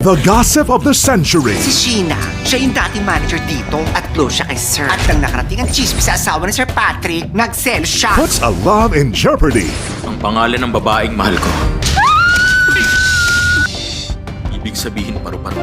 The gossip of the century. Si Sheena, siya yung dating manager dito at close siya kay Sir. At nang nakarating ang chismis sa asawa ni Sir Patrick, nag-sell siya. Puts a love in jeopardy. Ang pangalan ng babaeng mahal ko. Ibig sabihin paru-paro.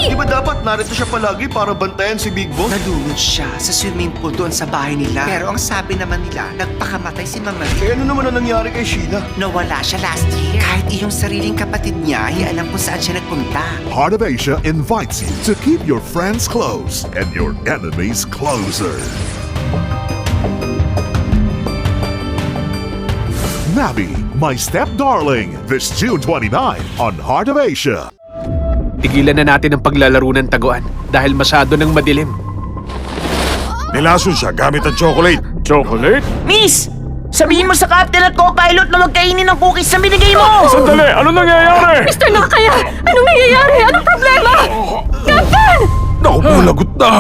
Di ba dapat narito siya palagi para bantayan si Big Boss? Nalunod siya sa swimming pool doon sa bahay nila. Pero ang sabi naman nila, nagpakamatay si Mama Lee. Eh ano naman ang nangyari kay Sheena? Nawala siya last year. Kahit iyong sariling kapatid niya, ay alam kung saan siya nagpunta. Heart of Asia invites you to keep your friends close and your enemies closer. Nabi, My Step Darling, this June 29 on Heart of Asia. Tigilan na natin ang paglalaro ng taguan dahil masyado nang madilim. Nilason siya gamit ang chocolate. Chocolate? Miss! Sabihin mo sa captain at co-pilot na magkainin ng cookies na binigay mo! Sandali! Ano nangyayari? Mr. Nakakaya! Anong nangyayari? Anong problema? Captain! Naku po, lagot na!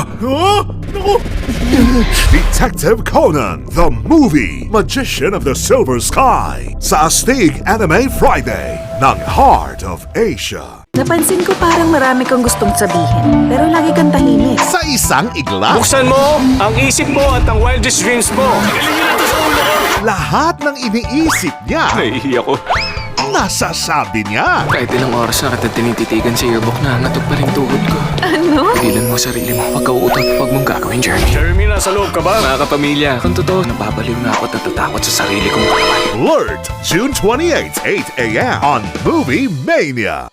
Detective Conan, the movie, Magician of the Silver Sky, sa Astig Anime Friday ng Heart of Asia. Napansin ko parang marami kang gustong sabihin, pero lagi kang tahimik. Sa isang igla, Buksan mo ang isip mo at ang wildest dreams mo. lahat ng iniisip niya, Nahihiya ko. nasasabi niya. Kahit ilang oras na kita tinititigan sa yearbook na ngatog pa rin tuhod ko. Ano? Pigilan mo sarili mo. Huwag ka uutot. Huwag mong gagawin, Jeremy. Jeremy, nasa loob ka ba? Mga kapamilya, kung totoo, nababaliw na ako at natatakot sa sarili kong katawan. Alert, June 28, 8 a.m. on Movie Mania.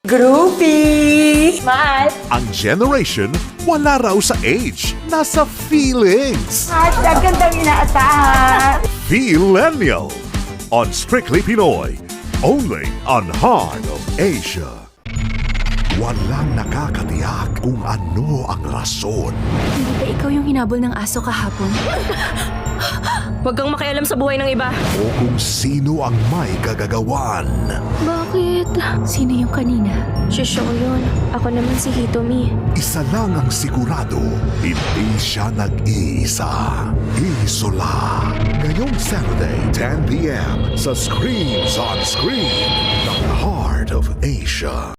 Groupie! Mahal! Ang generation, wala raw sa age, nasa feelings. At gandang inaasahan! Millennial on Strictly Pinoy, only on Heart of Asia. Walang nakakatiyak kung ano ang rason. Hindi ba ikaw yung hinabol ng aso kahapon? Huwag kang makialam sa buhay ng iba. O kung sino ang may kagagawan. Bakit? Sino yung kanina? Si yun. Ako naman si Hitomi. Isa lang ang sigurado, hindi siya nag-iisa. Isola. Ngayong Saturday, 10 p.m. sa Screams on Screen ng Heart of Asia.